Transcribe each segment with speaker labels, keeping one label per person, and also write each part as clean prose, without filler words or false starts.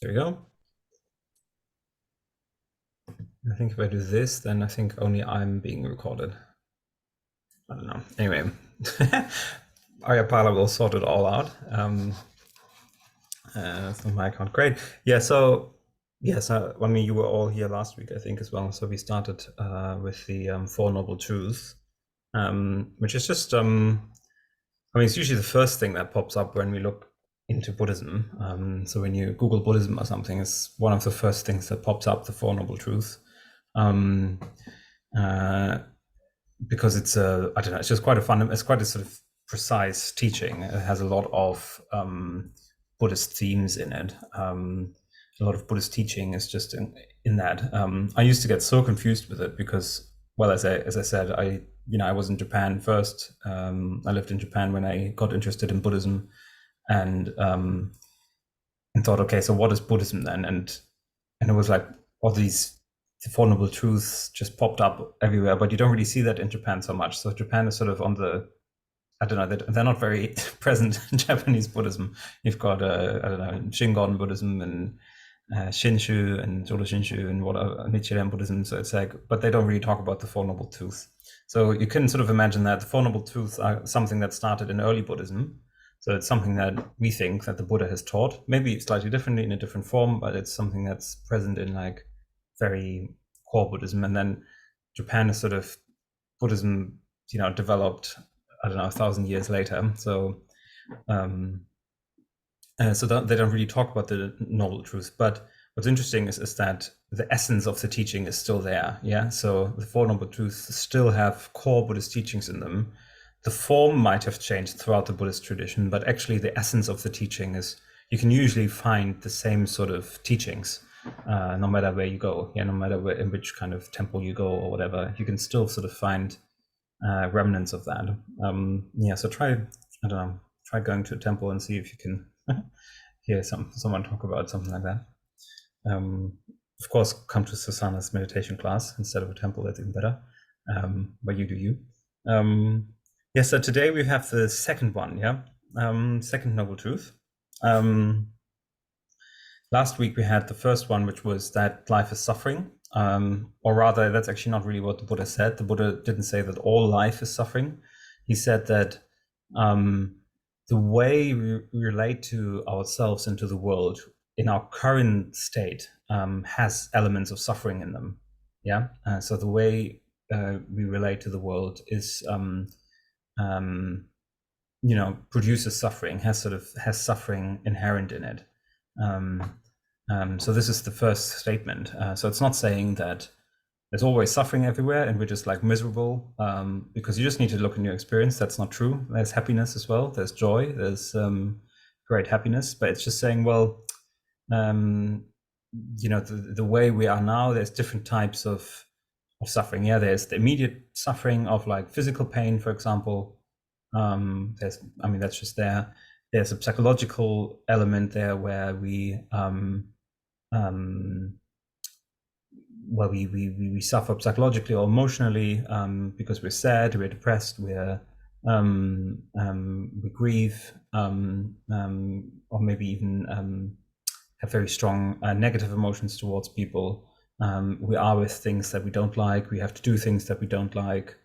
Speaker 1: There we go. I think if I do this, then I think only I'm being recorded. I don't know. Anyway, Ayapala will sort it all out. So my account, great. Yeah. So yes, I mean you were all here last week, I think, as well. So we started with the Four Noble Truths, which is just I mean, it's usually the first thing that pops up when we look into Buddhism. So when you Google Buddhism or something, it's one of the first things that pops up, the Four Noble Truths. Um, because it's I don't know, it's just quite it's quite a sort of precise teaching. It has a lot of Buddhist themes in it. A lot of Buddhist teaching is just in that. I used to get so confused with it because, well, as I said, I was in Japan first. I lived in Japan when I got interested in Buddhism, and thought, okay, so what is Buddhism then? And it was like all these Four Noble Truths just popped up everywhere, but you don't really see that in Japan so much. So Japan is sort of on the, I don't know, they're not very present in Japanese Buddhism. You've got, I don't know, Shingon Buddhism and Shinshu and Jodo Shinshu and whatever, Nichiren Buddhism. So it's like, but they don't really talk about the Four Noble Truths. So you can sort of imagine that the Four Noble Truths are something that started in early Buddhism. So it's something that we think that the Buddha has taught, maybe slightly differently in a different form, but it's something that's present in like very core Buddhism. And then Japan is sort of Buddhism, developed, I don't know, 1,000 years later. So they don't really talk about the Noble Truths. But what's interesting is that the essence of the teaching is still there. Yeah. So the Four Noble Truths still have core Buddhist teachings in them. The form might have changed throughout the Buddhist tradition, but actually the essence of the teaching is, you can usually find the same sort of teachings, no matter where you go. Yeah, no matter in which kind of temple you go or whatever, you can still sort of find remnants of that. So try going to a temple and see if you can hear someone talk about something like that. Of course, come to Susanna's meditation class instead of a temple. That's even better. But you do you. So today we have the second one. Yeah, second Noble Truth. Last week we had the first one, which was that life is suffering, or rather, that's actually not really what the Buddha said. The Buddha didn't say that all life is suffering. He said that the way we relate to ourselves and to the world in our current state has elements of suffering in them. Yeah. So the way we relate to the world is, produces suffering, has suffering inherent in it. So this is the first statement. So it's not saying that there's always suffering everywhere and we're just like miserable, because you just need to look in your experience. That's not true. There's happiness as well. There's joy. There's great happiness. But it's just saying, well, the way we are now, there's different types of suffering. Yeah, there's the immediate suffering of like physical pain, for example. That's just there. There's a psychological element there where we suffer psychologically or emotionally because we're sad, we're depressed, we grieve, or maybe even have very strong negative emotions towards people. We are with things that we don't like. We have to do things that we don't like.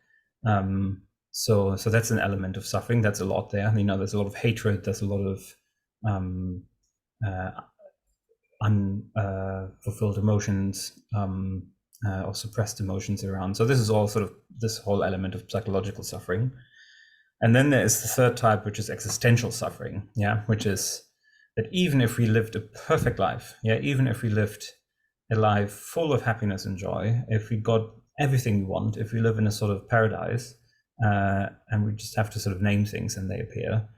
Speaker 1: So that's an element of suffering. That's a lot there. There's a lot of hatred. There's a lot of unfulfilled emotions or suppressed emotions around. So this is all sort of this whole element of psychological suffering. And then there is the third type, which is existential suffering. Yeah, which is that even if we lived a perfect life, even if we lived a life full of happiness and joy, if we got everything we want, if we live in a sort of paradise, and we just have to sort of name things and they appear,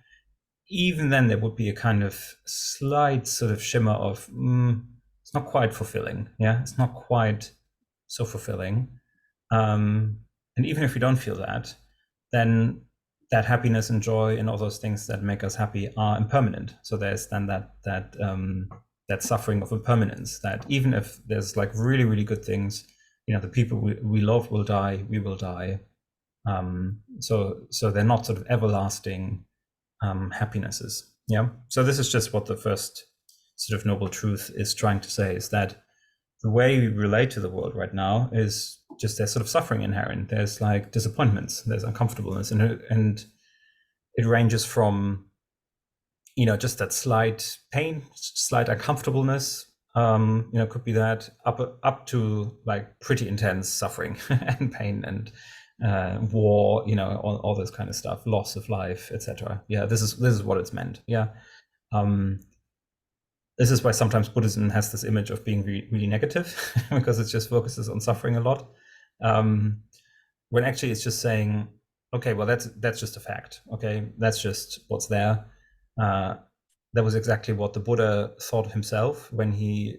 Speaker 1: even then there would be a kind of slight sort of shimmer of it's not quite fulfilling. Yeah, it's not quite so fulfilling. And even if we don't feel that, then that happiness and joy and all those things that make us happy are impermanent. So there's then that suffering of impermanence, that even if there's like really, really good things, the people we love will die, we will die. So they're not sort of everlasting happinesses. Yeah. So this is just what the first sort of noble truth is trying to say is that the way we relate to the world right now is just there's sort of suffering inherent. There's like disappointments, there's uncomfortableness, and it ranges from, you know, just that slight pain, slight uncomfortableness. You know, could be that up to like pretty intense suffering and pain and war. You know, all this kind of stuff, loss of life, etc. Yeah, this is what it's meant. Yeah. This is why sometimes Buddhism has this image of being really, really negative because it just focuses on suffering a lot. When actually it's just saying, okay, well, that's just a fact. Okay, that's just what's there. That was exactly what the Buddha thought himself when he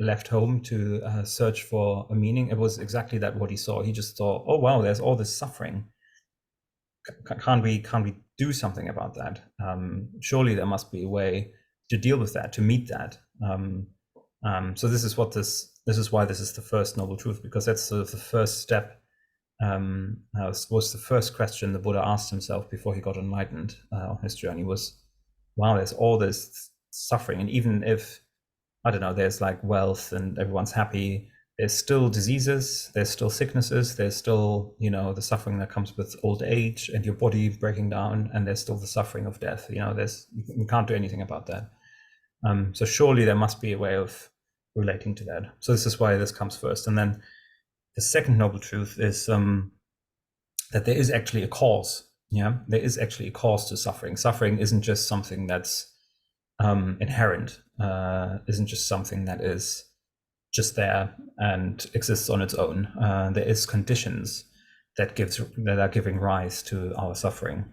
Speaker 1: left home to search for a meaning. It was exactly that what he saw. He just thought, oh wow, there's all this suffering. Can't we do something about that? Surely there must be a way to deal with that, to meet that. So this is why this is the first noble truth, because that's sort of the first step. Was the first question the Buddha asked himself before he got enlightened on his journey was, wow, there's all this suffering, and even if, I don't know, there's like wealth and everyone's happy, there's still diseases, there's still sicknesses, there's still, you know, the suffering that comes with old age and your body breaking down, and there's still the suffering of death. You know, we can't do anything about that. So surely there must be a way of relating to that. So this is why this comes first. And then the second noble truth is that there is actually a cause. Yeah, there is actually a cause to suffering. Suffering isn't just something that's inherent, isn't just something that is just there and exists on its own. There is conditions that are giving rise to our suffering.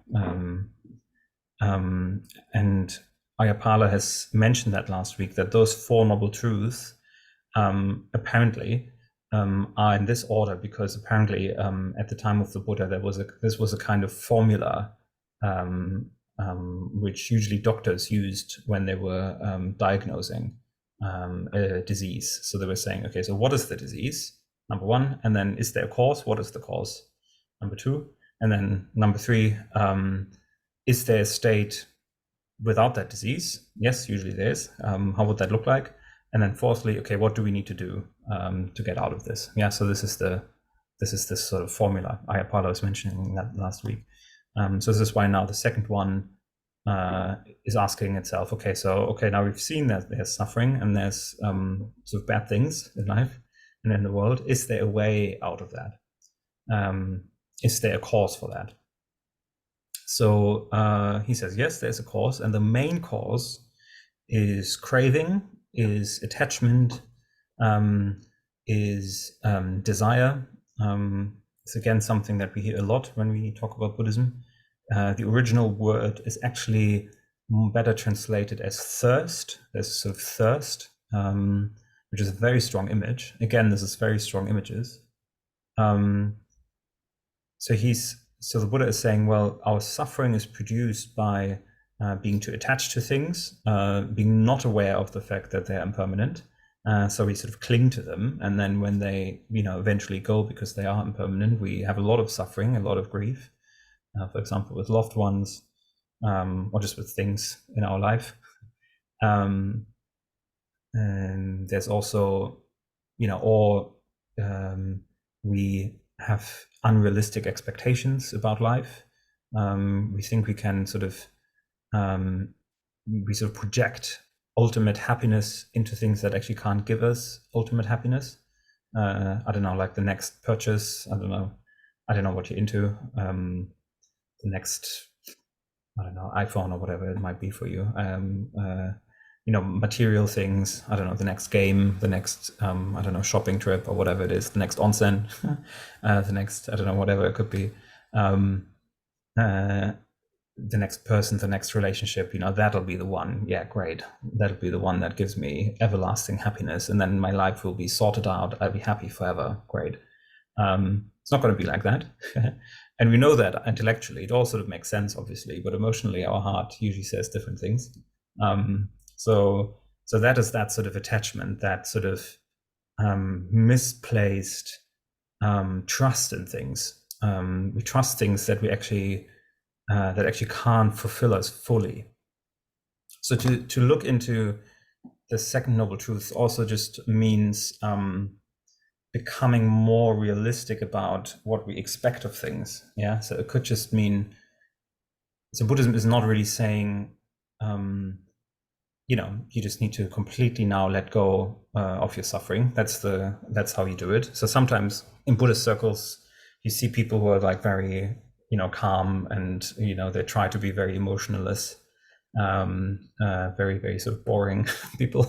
Speaker 1: And Ayapala has mentioned that last week, that those four noble truths apparently are in this order, because apparently at the time of the Buddha this was a kind of formula which usually doctors used when they were diagnosing a disease. So they were saying, okay, so what is the disease? Number one, and then is there a cause? What is the cause? Number two, and then number three, is there a state without that disease? Yes, usually there is. How would that look like? And then fourthly, okay, what do we need to do to get out of this? Yeah, so this is this sort of formula. Ayapala was mentioning that last week. So this is why now the second one is asking itself, okay, now we've seen that there's suffering and there's sort of bad things in life and in the world. Is there a way out of that? Is there a cause for that? So he says, yes, there's a cause, and the main cause is craving, is attachment, is desire. It's again something that we hear a lot when we talk about Buddhism. The original word is actually better translated as thirst. There's sort of thirst, which is a very strong image. Again, this is very strong images. So the Buddha is saying, well, our suffering is produced by being too attached to things, being not aware of the fact that they're impermanent. So we sort of cling to them, and then when they, eventually go because they are impermanent, we have a lot of suffering, a lot of grief. For example, with loved ones, or just with things in our life. And there's also, we have unrealistic expectations about life. We think we can sort of project ultimate happiness into things that actually can't give us ultimate happiness. I don't know, like the next purchase. I don't know what you're into. The next, I don't know, iPhone or whatever it might be for you. Material things. I don't know, the next game, the next, I don't know, shopping trip or whatever it is, the next onsen, the next, I don't know, whatever it could be. The next person, the next relationship, that'll be the one. Yeah, great. That'll be the one that gives me everlasting happiness. And then my life will be sorted out. I'll be happy forever. Great. It's not going to be like that. And we know that intellectually. It all sort of makes sense, obviously, but emotionally, our heart usually says different things. So that is that sort of attachment, that sort of misplaced trust in things. We trust things that we actually that actually can't fulfill us fully. So to look into the second noble truth also just means becoming more realistic about what we expect of things. Yeah, so it could just mean, so Buddhism is not really saying, you just need to completely now let go of your suffering. That's how you do it. So sometimes in Buddhist circles, you see people who are like very, calm, and they try to be very emotionless, very very sort of boring people,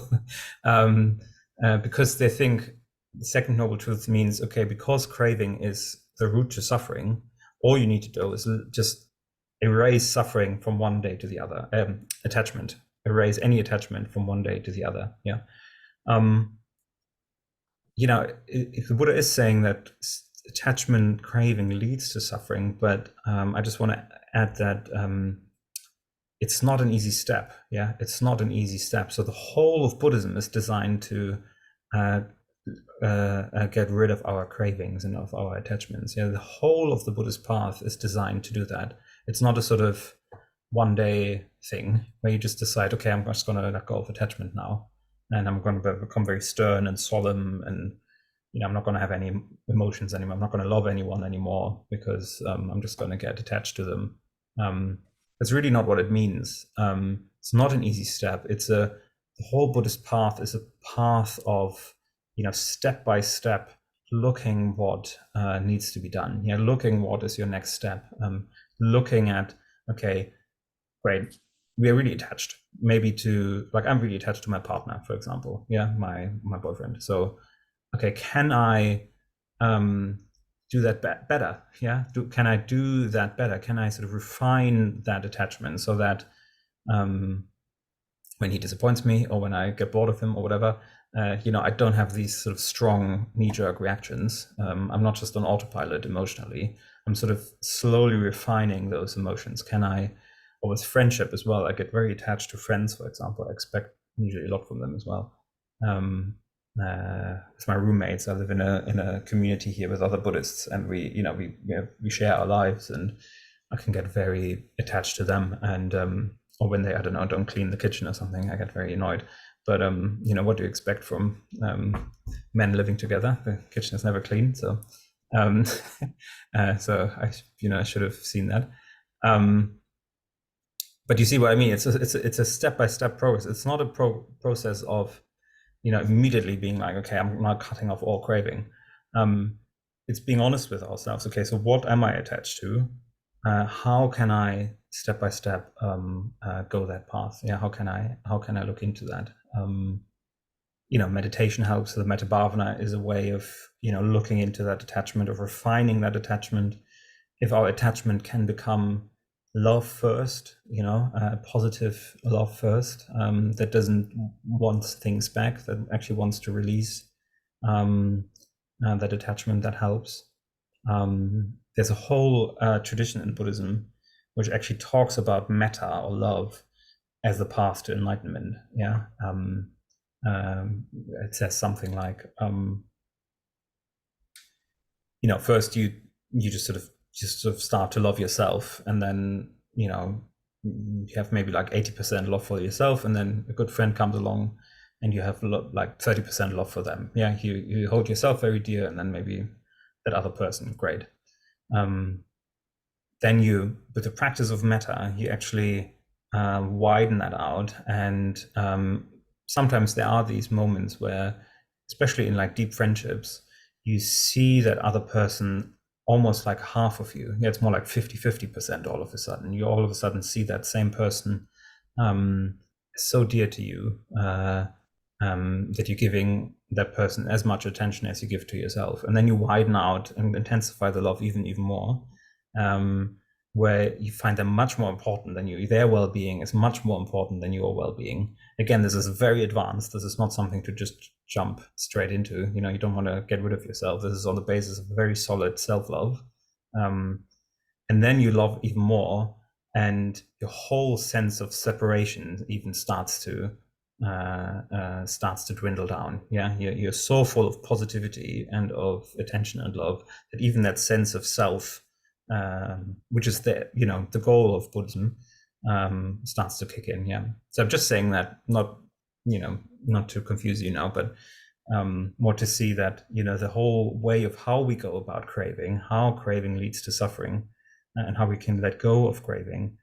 Speaker 1: because they think the second noble truth means, okay, because craving is the root to suffering, all you need to do is just erase suffering from one day to the other. Attachment, erase any attachment from one day to the other. Yeah. If the Buddha is saying that attachment craving leads to suffering, but I just want to add that it's not an easy step. Yeah, it's not an easy step. So the whole of Buddhism is designed to get rid of our cravings and of our attachments. Yeah, the whole of the Buddhist path is designed to do that. It's not a sort of one day thing where you just decide, okay, I'm just going to let go of attachment now, and I'm going to become very stern and solemn, and I'm not going to have any emotions anymore. I'm not going to love anyone anymore because I'm just going to get attached to them. That's really not what it means. It's not an easy step. The whole Buddhist path is a path of, step by step, looking what needs to be done. Looking what is your next step. Looking at, okay, great, we are really attached. Maybe to, like, I'm really attached to my partner, for example. Yeah, my boyfriend. So, okay, can I do that better? Yeah, can I do that better? Can I sort of refine that attachment so that when he disappoints me, or when I get bored of him, or whatever, I don't have these sort of strong knee-jerk reactions. I'm not just on autopilot emotionally. I'm sort of slowly refining those emotions. Or with friendship as well, I get very attached to friends, for example. I expect usually a lot from them as well. With my roommates, I live in a community here with other Buddhists, and we share our lives, and I can get very attached to them, and or when they, I don't know, don't clean the kitchen or something, I get very annoyed. But what do you expect from men living together? The kitchen is never clean, so so I should have seen that. But you see what I mean? It's a step-by-step process. It's not a process of immediately being like, okay, I'm now cutting off all craving. It's being honest with ourselves. Okay, so what am I attached to? How can I step by step go that path? Yeah, how can I look into that? Meditation helps. The metta bhavana is a way of looking into that attachment, of refining that attachment. If our attachment can become love first, positive love first, that doesn't want things back, that actually wants to release that attachment, that helps. There's a whole tradition in Buddhism which actually talks about metta, or love, as the path to enlightenment. Yeah, it says something like, first you just sort of start to love yourself, and then you have maybe like 80% love for yourself, and then a good friend comes along and you have like 30% love for them. Yeah, you hold yourself very dear, and then maybe that other person, great. Then with the practice of metta, you actually widen that out, and sometimes there are these moments where, especially in like deep friendships, you see that other person almost like half of you. Yeah, it's more like 50-50% all of a sudden. You all of a sudden see that same person so dear to you that you're giving that person as much attention as you give to yourself. And then you widen out and intensify the love even more, where you find them much more important than you. Their well-being is much more important than your well-being. Again, this is very advanced. This is not something to just jump straight into. You don't want to get rid of yourself. This is on the basis of very solid self-love. And then you love even more, and your whole sense of separation even starts to dwindle down. Yeah, you're so full of positivity and of attention and love that even that sense of self, which is the goal of Buddhism, starts to kick in. Yeah. So I'm just saying that, not not to confuse you now, but more to see that the whole way of how we go about craving, how craving leads to suffering, and how we can let go of craving,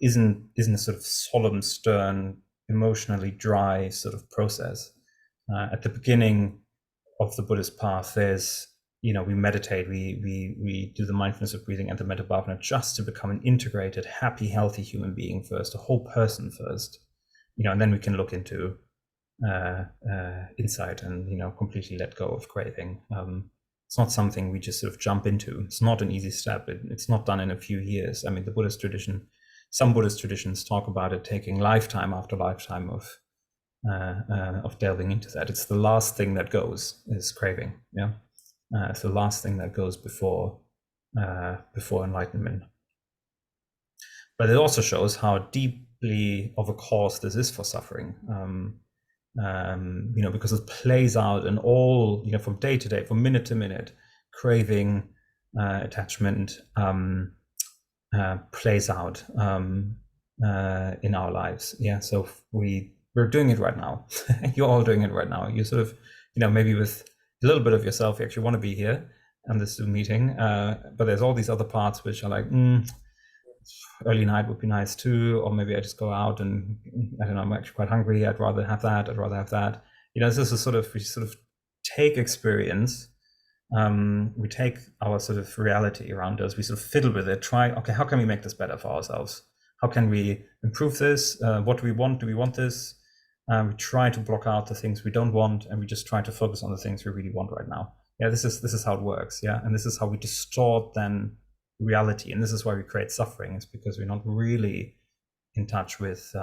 Speaker 1: isn't a sort of solemn, stern, emotionally dry sort of process. At the beginning of the Buddhist path, there's we meditate, we do the mindfulness of breathing and the metta bhavana just to become an integrated, happy, healthy human being first, a whole person first, and then we can look into insight and completely let go of craving. It's not something we just sort of jump into. It's not an easy step. It's not done in a few years. I mean, the Buddhist tradition, some Buddhist traditions talk about it taking lifetime after lifetime of delving into that. It's the last thing that goes, is craving. Yeah, it's the last thing that goes before enlightenment. But it also shows how deeply of a cause this is for suffering. Because it plays out in all, from day to day, from minute to minute, craving, attachment plays out in our lives. Yeah, so we're doing it right now. You're all doing it right now. You sort of, maybe with a little bit of yourself, you actually want to be here on this Zoom meeting, but there's all these other parts which are like, early night would be nice too, or maybe I just go out and I don't know, I'm actually quite hungry, I'd rather have that. This is we sort of take experience, we take our sort of reality around us, we sort of fiddle with it, try, okay, how can we make this better for ourselves? How can we improve this? What do we want? Do we want this? We try to block out the things we don't want, and we just try to focus on the things we really want right now. Yeah, this is how it works. Yeah, and this is how we distort then reality, and this is why we create suffering. It's because we're not really in touch with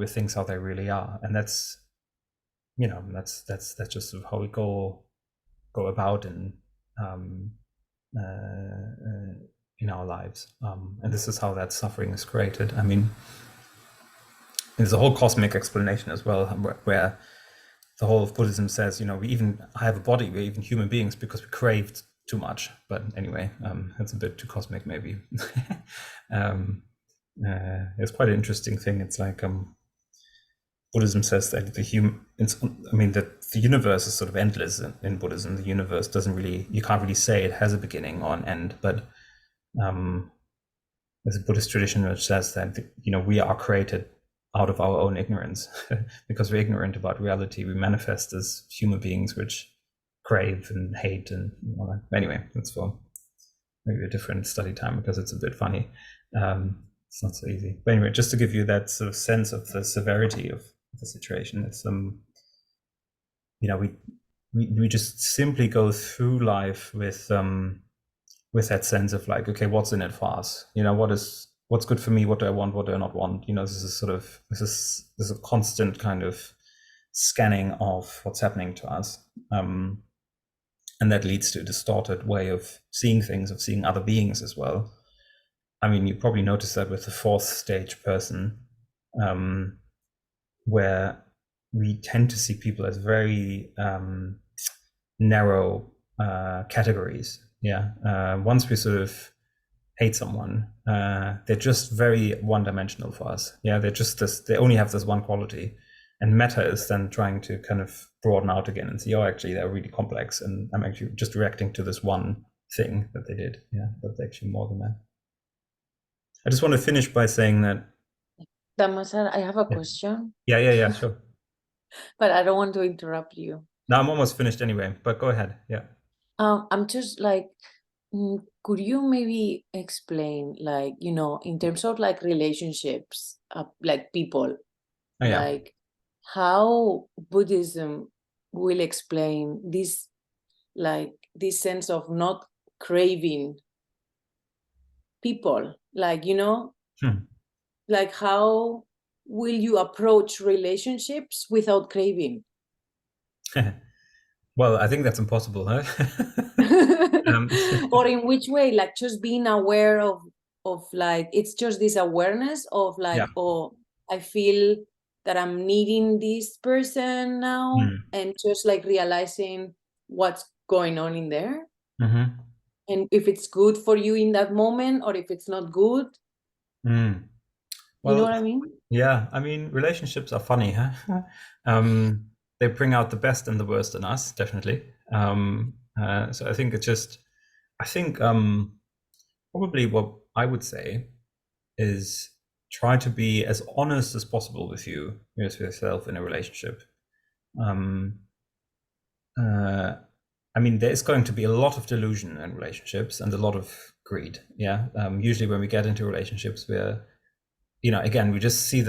Speaker 1: things how they really are, and that's just sort of how we go about in our lives, and this is how that suffering is created. I mean, there's a whole cosmic explanation as well, where the whole of Buddhism says, we even have a body, we're even human beings because we craved too much. But anyway, that's a bit too cosmic, maybe. It's quite an interesting thing. It's like Buddhism says that the universe is sort of endless in Buddhism. The universe doesn't really, you can't really say it has a beginning or an end, but there's a Buddhist tradition which says that we are created out of our own ignorance. Because we're ignorant about reality, we manifest as human beings which crave and hate and all that. Anyway, that's for maybe a different study time, because it's a bit funny. It's not so easy. But anyway, just to give you that sort of sense of the severity of the situation, it's we just simply go through life with that sense of like, okay, what's in it for us? What's good for me? What do I want? What do I not want? This is a constant kind of scanning of what's happening to us. And that leads to a distorted way of seeing things, of seeing other beings as well. I mean, you probably noticed that with the fourth stage person, where we tend to see people as very narrow categories. Yeah. Once we sort of hate someone, they're just very one-dimensional for us. Yeah, they're just this. They only have this one quality. And metta is then trying to kind of broaden out again and see, oh, actually, they're really complex, and I'm actually just reacting to this one thing that they did. Yeah, that's actually more than that. I just want to finish by saying that.
Speaker 2: Dharmasara, I have a question.
Speaker 1: Yeah, sure.
Speaker 2: But I don't want to interrupt you.
Speaker 1: No, I'm almost finished anyway, but go ahead. Yeah.
Speaker 2: I'm just like, could you maybe explain, like, in terms of like relationships, like people,
Speaker 1: Oh, yeah.
Speaker 2: like how Buddhism will explain this, like this sense of not craving people, like, like how will you approach relationships without craving?
Speaker 1: Well, I think that's impossible, huh?
Speaker 2: Or in which way, like just being aware of like, it's just this awareness of like,
Speaker 1: Yeah.
Speaker 2: oh, I feel that I'm needing this person now, and just like realizing what's going on in there, and if it's good for you in that moment or if it's not good.
Speaker 1: Mm.
Speaker 2: You know
Speaker 1: Well,
Speaker 2: what I mean?
Speaker 1: yeah, I mean, relationships are funny, huh? um, they bring out the best and the worst in us, definitely. So I think it's just, I think probably what I would say is try to be as honest as possible with with yourself in a relationship. Um, uh, I mean, there's going to be a lot of delusion in relationships and a lot of greed. Yeah. Usually when we get into relationships, we're, again, we just see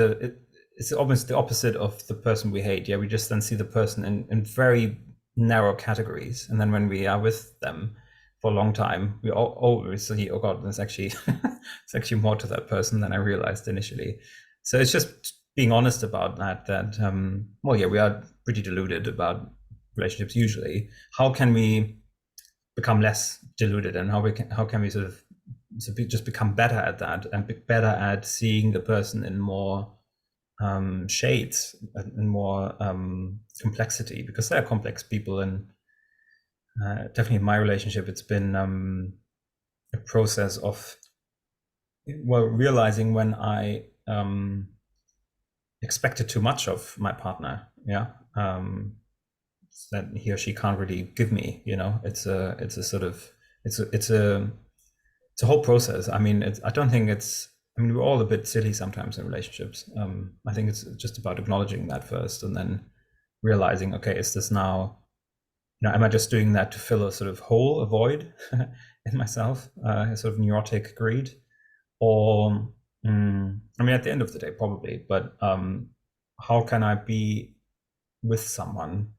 Speaker 1: it's almost the opposite of the person we hate. Yeah. We just then see the person in very narrow categories. And then when we are with them for a long time, we always see, oh God, there's actually, it's actually more to that person than I realized initially. So it's just being honest about well, yeah, we are pretty deluded about relationships usually. How can we become less deluded, and how can we just become better at that and be better at seeing the person in more shades and more complexity, because they're complex people. And definitely in my relationship, it's been a process of, well, realizing when I expected too much of my partner. Yeah. That he or she can't really give me. It's a sort of it's a whole process. I mean, I don't think it's. I mean, we're all a bit silly sometimes in relationships. I think it's just about acknowledging that first, and then realizing, okay, is this now? Am I just doing that to fill a sort of hole, a void in myself, a sort of neurotic greed, or I mean, at the end of the day, probably. But how can I be with someone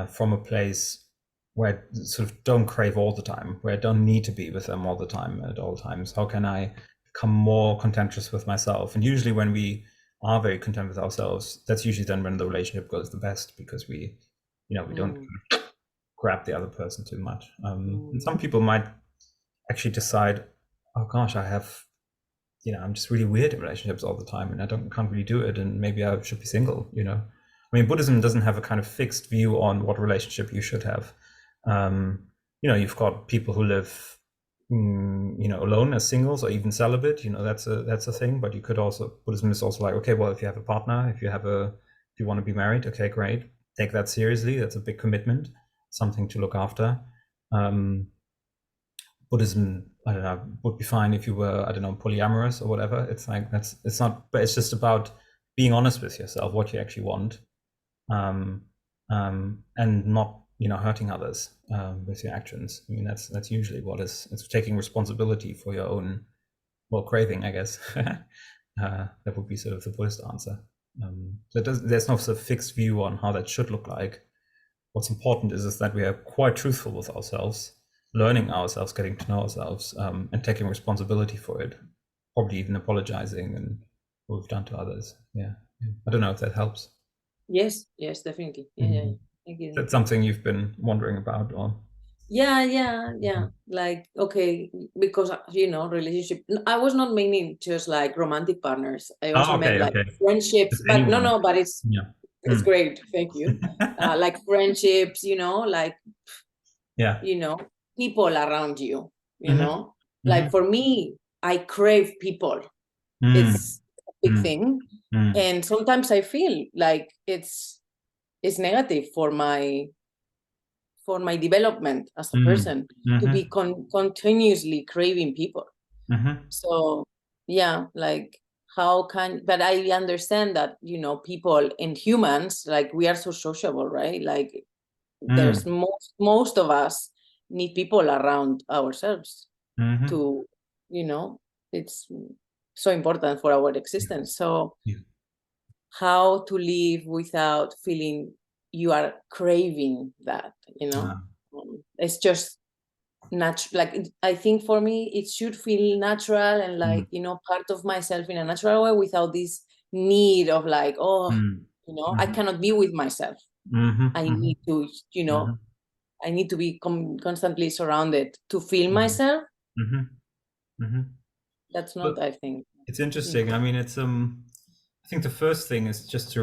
Speaker 1: from a place where I sort of don't crave all the time, where I don't need to be with them all the time at all times? How can I become more contentious with myself? And usually when we are very content with ourselves, that's usually then when the relationship goes the best, because we don't
Speaker 2: Mm,
Speaker 1: grab the other person too much. And
Speaker 2: mm,
Speaker 1: some people might actually decide, oh gosh, I'm just really weird in relationships all the time, and can't really do it, and maybe I should be single. I mean, Buddhism doesn't have a kind of fixed view on what relationship you should have. You've got people who live, alone as singles or even celibate. That's a thing. But you could also, Buddhism is also like, okay, well, if you have a partner, if you want to be married, okay, great, take that seriously. That's a big commitment, something to look after. Um, Buddhism, I don't know, would be fine if you were, I don't know, polyamorous or whatever. It's like it's not, but it's just about being honest with yourself, what you actually want, um, and not, hurting others with your actions. I mean, that's usually it's taking responsibility for your own, well, craving, I guess. That would be sort of the Buddhist answer. There's no sort of fixed view on how that should look like. What's important is that we are quite truthful with ourselves, learning ourselves, getting to know ourselves, and taking responsibility for it, probably even apologizing and what we've done to others. Yeah. I don't know if that helps.
Speaker 2: yes, yes, definitely. Yeah, yeah,
Speaker 1: Mm-hmm.
Speaker 2: yeah. Thank you, thank
Speaker 1: That's
Speaker 2: you.
Speaker 1: something you've been wondering about, or?
Speaker 2: Yeah, yeah,
Speaker 1: Mm-hmm.
Speaker 2: yeah. Like, okay, because relationship. I was not meaning just like romantic partners. I also
Speaker 1: Oh,
Speaker 2: meant
Speaker 1: okay,
Speaker 2: like
Speaker 1: okay.
Speaker 2: friendships.
Speaker 1: Just
Speaker 2: But no,
Speaker 1: anyone.
Speaker 2: no. But
Speaker 1: Yeah.
Speaker 2: it's
Speaker 1: Mm.
Speaker 2: great. Thank you. Like friendships. Like
Speaker 1: Yeah.
Speaker 2: you know people around you.
Speaker 1: Mm-hmm.
Speaker 2: Like
Speaker 1: Mm-hmm.
Speaker 2: for me, I crave people.
Speaker 1: Mm.
Speaker 2: It's a big
Speaker 1: Mm.
Speaker 2: thing,
Speaker 1: Mm.
Speaker 2: and sometimes I feel like it's negative for my development as a
Speaker 1: Mm.
Speaker 2: person to be
Speaker 1: Mm-hmm.
Speaker 2: continuously craving people.
Speaker 1: Mm-hmm.
Speaker 2: So yeah, like how can, but I understand that people and humans, like we are so sociable, right? Like there's
Speaker 1: Mm.
Speaker 2: most of us need people around ourselves
Speaker 1: Mm-hmm.
Speaker 2: to it's so important for our
Speaker 1: Yeah.
Speaker 2: existence. So
Speaker 1: Yeah.
Speaker 2: how to live without feeling you are craving that
Speaker 1: Ah.
Speaker 2: it's just natural. Like I think for me it should feel natural and
Speaker 1: Mm.
Speaker 2: like part of myself in a natural way, without this need of like, oh,
Speaker 1: Mm.
Speaker 2: I
Speaker 1: Mm-hmm.
Speaker 2: cannot be with myself.
Speaker 1: Mm-hmm.
Speaker 2: I
Speaker 1: Mm-hmm.
Speaker 2: need to
Speaker 1: Mm-hmm.
Speaker 2: I need to be constantly surrounded to feel
Speaker 1: Mm-hmm.
Speaker 2: myself.
Speaker 1: Mm-hmm. Mm-hmm.
Speaker 2: That's
Speaker 1: But
Speaker 2: not, I think.
Speaker 1: it's
Speaker 2: Mm.
Speaker 1: interesting. I mean, I think the first thing is just to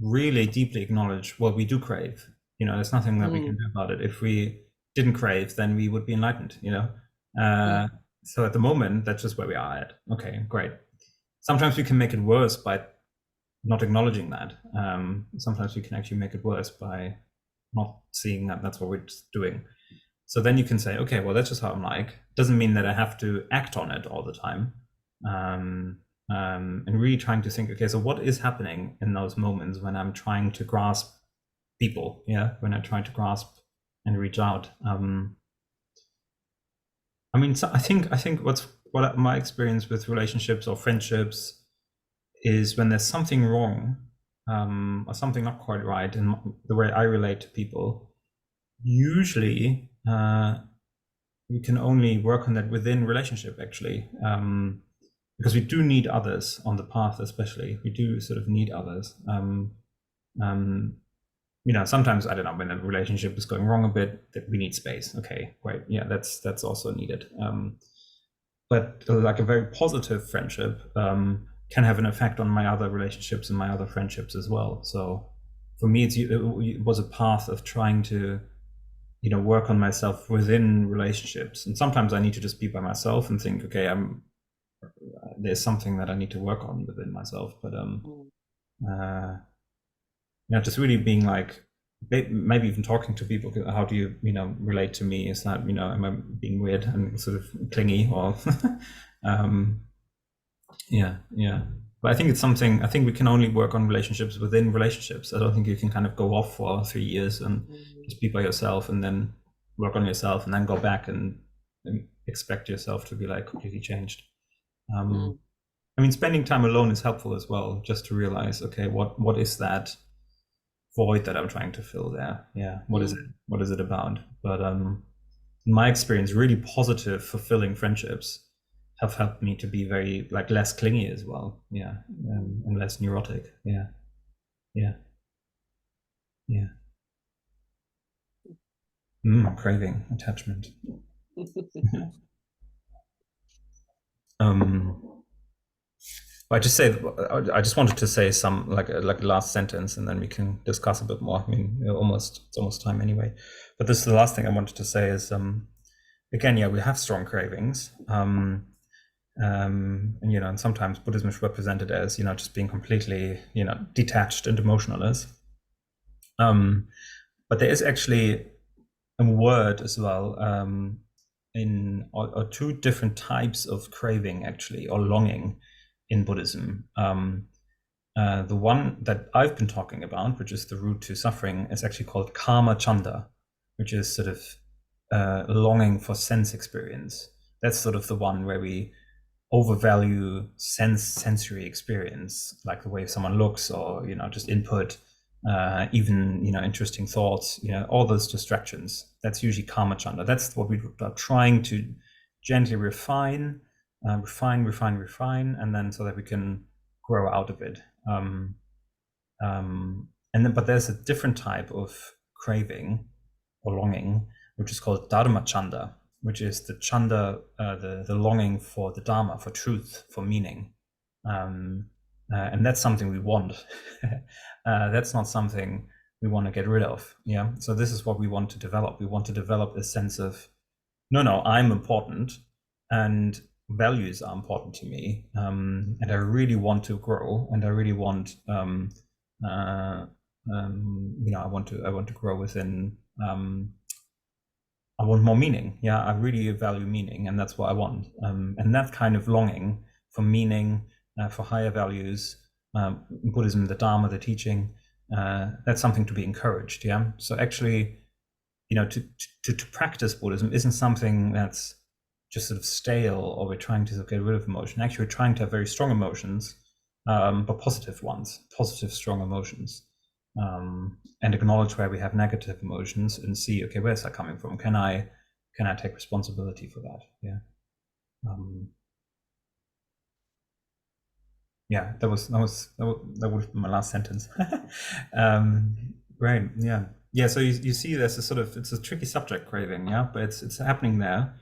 Speaker 1: really deeply acknowledge what we do crave. There's nothing that we can
Speaker 2: Mm.
Speaker 1: do about it. If we didn't crave, then we would be enlightened.
Speaker 2: Mm.
Speaker 1: So at the moment, that's just where we are at. Okay, great. Sometimes we can make it worse by not acknowledging that. Sometimes we can actually make it worse by not seeing that that's what we're doing. So then you can say, okay, well, that's just how I'm like. Doesn't mean that I have to act on it all the time. And really trying to think, okay, so what is happening in those moments when I'm trying to grasp people? Yeah, when I try to grasp and reach out. I mean, so I think what my experience with relationships or friendships is when there's something wrong, or something not quite right in the way I relate to people. Usually, we can only work on that within relationship, actually, because we do need others on the path. Especially, we do sort of need others. Sometimes, I don't know, when a relationship is going wrong a bit, that we need space. Okay, great, yeah, that's also needed. But like a very positive friendship can have an effect on my other relationships and my other friendships as well. So for me, it was a path of trying to work on myself within relationships. And sometimes I need to just be by myself and think, okay, there's something that I need to work on within myself. But just really being like, maybe even talking to people. How do you relate to me? Is that am I being weird and sort of clingy, or yeah. But I think it's something. I think we can only work on relationships within relationships. I don't think you can kind of go off for 3 years and just be by yourself and then work on yourself and then go back and expect yourself to be like completely changed. I mean, spending time alone is helpful as well, just to realize, okay, what is that void that I'm trying to fill there? Yeah, what is it? What is it about? But in my experience, really positive, fulfilling friendships have helped me to be very less clingy as well. Yeah, and less neurotic. Yeah. Craving, attachment. I just wanted to say some like a last sentence, and then we can discuss a bit more. I mean, it's almost time anyway. But this is the last thing I wanted to say is again, yeah, we have strong cravings. And sometimes Buddhism is represented as just being completely detached and emotionless. But there is actually a word as well, or two different types of craving, actually, or longing in Buddhism. The one that I've been talking about, which is the root to suffering, is actually called kama chanda, which is sort of longing for sense experience. That's sort of the one where we overvalue sensory experience, like the way someone looks, or just input, even interesting thoughts, all those distractions. That's usually kama chanda. That's what we are trying to gently refine, and then so that we can grow out of it. But there's a different type of craving or longing, which is called dharma chanda, which is the chanda, the longing for the dharma, for truth, for meaning. And that's something we want. That's not something we want to get rid of. Yeah. So this is what we want to develop. We want to develop a sense of, no, I'm important, and values are important to me, and I really want to grow, and I really want, I want to grow within. I want more meaning. Yeah, I really value meaning, and that's what I want. And that kind of longing for meaning, for higher values, Buddhism, the Dharma, the teaching, that's something to be encouraged. Yeah. So actually, to practice Buddhism isn't something that's just sort of stale, or we're trying to get rid of emotion. Actually, we're trying to have very strong emotions, but positive ones, positive, strong emotions. And acknowledge where we have negative emotions and see, okay, where's that coming from? Can I take responsibility for that? Yeah. Yeah, that would be my last sentence. Great. Yeah. So you see, there's it's a tricky subject, craving. Yeah, but it's happening there,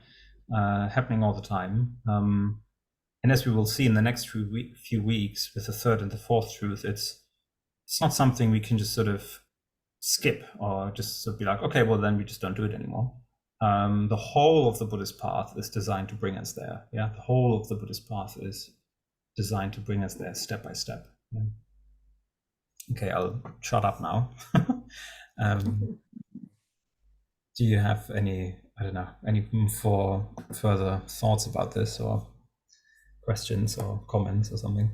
Speaker 1: happening all the time. And as we will see in the next few weeks with the third and the fourth truth, it's not something we can just sort of skip, or just sort of be like, okay, well then we just don't do it anymore. The whole of the Buddhist path is designed to bring us there. Yeah, the whole of the Buddhist path is designed to bring us there step by step. Yeah. Okay, I'll shut up now. Do you have any, I don't know, any for further thoughts about this, or questions or comments or something?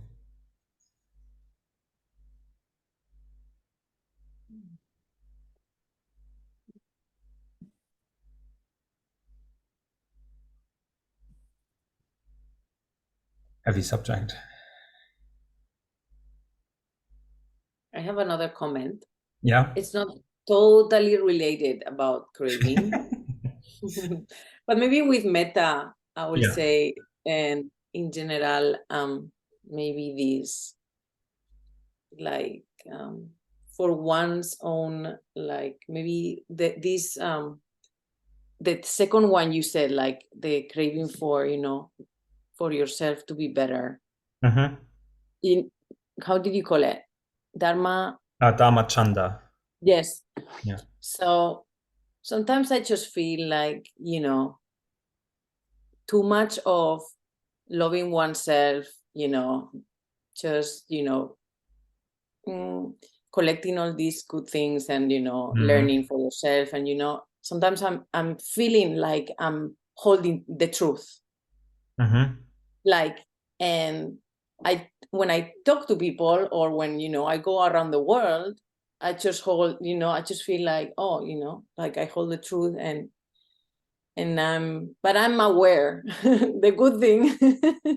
Speaker 1: Heavy subject.
Speaker 2: I have another comment.
Speaker 1: Yeah.
Speaker 2: It's not totally related about craving, but maybe with metta, I will
Speaker 1: Yeah.
Speaker 2: say, and in general, maybe this, like, for one's own, like, maybe this, the second one you said, like the craving for, for yourself to be better.
Speaker 1: Mm-hmm.
Speaker 2: In, how did you call it? Dharma.
Speaker 1: Dharma Chanda.
Speaker 2: Yes.
Speaker 1: Yeah.
Speaker 2: So sometimes I just feel like, too much of loving oneself, just, collecting all these good things and,
Speaker 1: Mm-hmm.
Speaker 2: learning for yourself. And, sometimes I'm feeling like I'm holding the truth.
Speaker 1: Mm-hmm.
Speaker 2: Like, and when I talk to people, or when, I go around the world, I just hold, I just feel like, oh, like I hold the truth, but I'm aware. The good thing,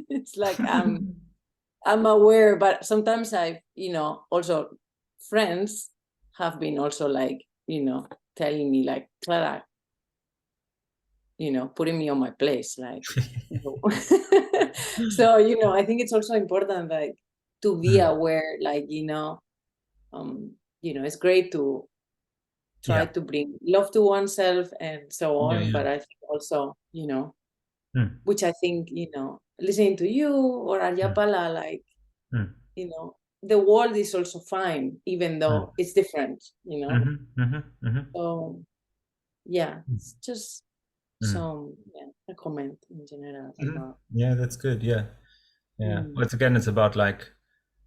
Speaker 2: it's like I'm aware, but sometimes also friends have been also like, telling me like, Clara, putting me on my place, like, no. So, I think it's also important, like, to be aware, like, it's great to try
Speaker 1: Yeah.
Speaker 2: to bring love to oneself and so
Speaker 1: Yeah.
Speaker 2: on.
Speaker 1: Yeah.
Speaker 2: But I think also,
Speaker 1: Mm.
Speaker 2: which I think, listening to you or
Speaker 1: Mm.
Speaker 2: Aryapala, like,
Speaker 1: Mm.
Speaker 2: the world is also fine, even
Speaker 1: Mm.
Speaker 2: though it's different,
Speaker 1: Mm-hmm. Mm-hmm. Mm-hmm.
Speaker 2: So yeah, it's just
Speaker 1: Mm.
Speaker 2: some, a comment in general
Speaker 1: Mm-hmm.
Speaker 2: about.
Speaker 1: Yeah, that's good. Yeah. Yeah. Well,
Speaker 2: Mm.
Speaker 1: it's about like,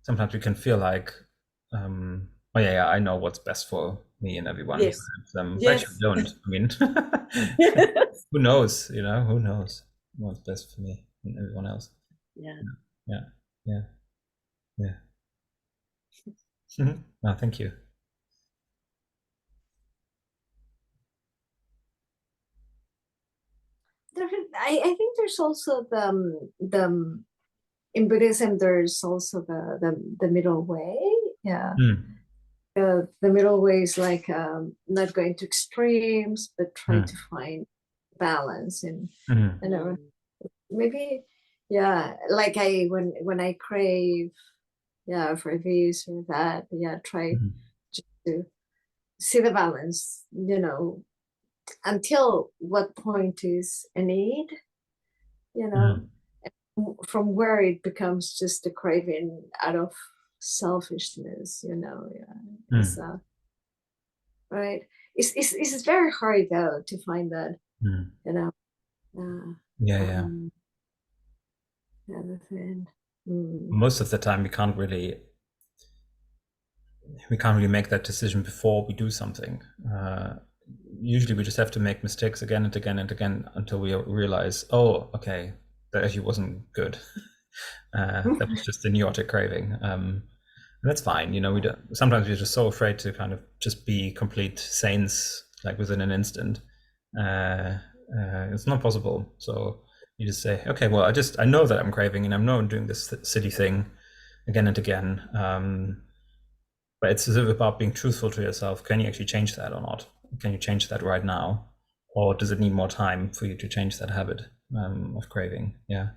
Speaker 1: sometimes we can feel like, oh yeah, yeah, I know what's best for me and everyone.
Speaker 2: Yes.
Speaker 1: But actually,
Speaker 2: Yes.
Speaker 1: we don't. I mean,
Speaker 2: Yes.
Speaker 1: who knows? Who knows what's best for me and everyone else?
Speaker 2: Yeah.
Speaker 1: Yeah, yeah, yeah. Mhm. No, thank you.
Speaker 3: I think there's also in Buddhism there's also the middle way. Yeah.
Speaker 1: Mm,
Speaker 3: The middle way is like not going to extremes, but try to
Speaker 1: mm,
Speaker 3: find balance
Speaker 1: mm,
Speaker 3: and maybe, yeah, like when I crave, yeah, for this or that, yeah, try
Speaker 1: mm,
Speaker 3: just to see the balance, until what point is a need, you know,
Speaker 1: mm,
Speaker 3: from where it becomes just a craving out of selfishness, yeah, it's
Speaker 1: mm,
Speaker 3: right. It's very hard though to find that,
Speaker 1: mm.
Speaker 3: you know. uh,
Speaker 1: Yeah, yeah.
Speaker 3: um the other thing. Mm.
Speaker 1: Most of the time, we can't really make that decision before we do something. Usually, we just have to make mistakes again and again and again until we realize, oh, okay, that actually wasn't good. That was just a neurotic craving. And that's fine. We don't. Sometimes we're just so afraid to kind of just be complete saints, like within an instant. It's not possible. So you just say, okay, well, I know that I'm craving, and I know I'm doing this silly thing again and again. But it's sort of about being truthful to yourself. Can you actually change that or not? Can you change that right now, or does it need more time for you to change that habit of craving? Yeah.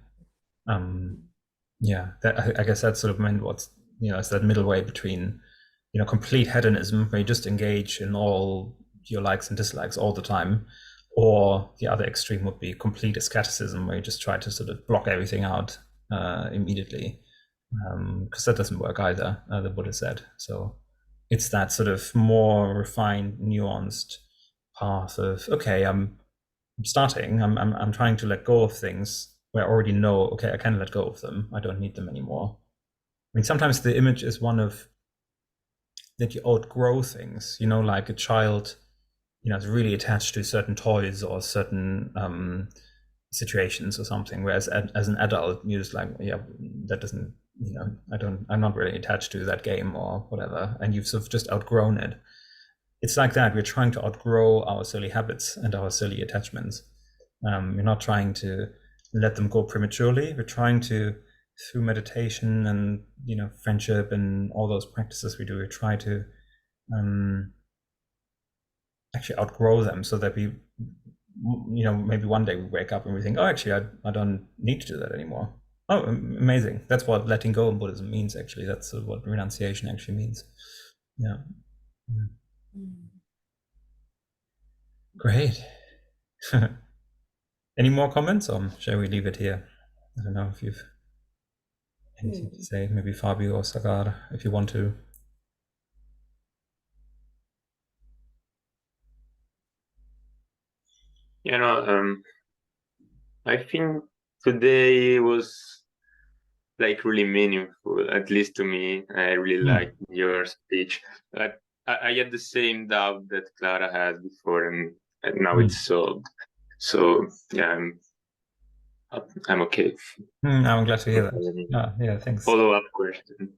Speaker 1: Um, yeah, I guess that's sort of meant what's, it's that middle way between, complete hedonism, where you just engage in all your likes and dislikes all the time, or the other extreme would be complete asceticism, where you just try to sort of block everything out immediately, because that doesn't work either, the Buddha said. So it's that sort of more refined, nuanced path of, okay, starting, I'm trying to let go of things where I already know, okay, I can let go of them. I don't need them anymore. I mean, sometimes the image is one of that you outgrow things, you know, like a child, you know, is really attached to certain toys or certain situations or something, whereas as an adult you're just like, yeah, that doesn't, you know, I'm not really attached to that game or whatever, and you've sort of just outgrown it. It's like that, we're trying to outgrow our silly habits and our silly attachments. We're not trying to let them go prematurely. We're trying to, through meditation and, you know, friendship and all those practices we do, we try to actually outgrow them, so that we, you know, maybe one day we wake up and we think, oh, actually, I don't need to do that anymore. Oh, amazing. That's what letting go in Buddhism means, actually. That's what renunciation actually means. Yeah. Great. Any more comments, or shall we leave it here? I don't know if you've anything to say. Maybe Fabio or Sagar, if you want to.
Speaker 4: You know, I think today was like really meaningful, at least to me. I really liked your speech. I had the same doubt that Clara had before, and now it's solved. So yeah, I'm okay.
Speaker 1: I'm glad to hear that. Yeah, thanks.
Speaker 4: Follow-up question.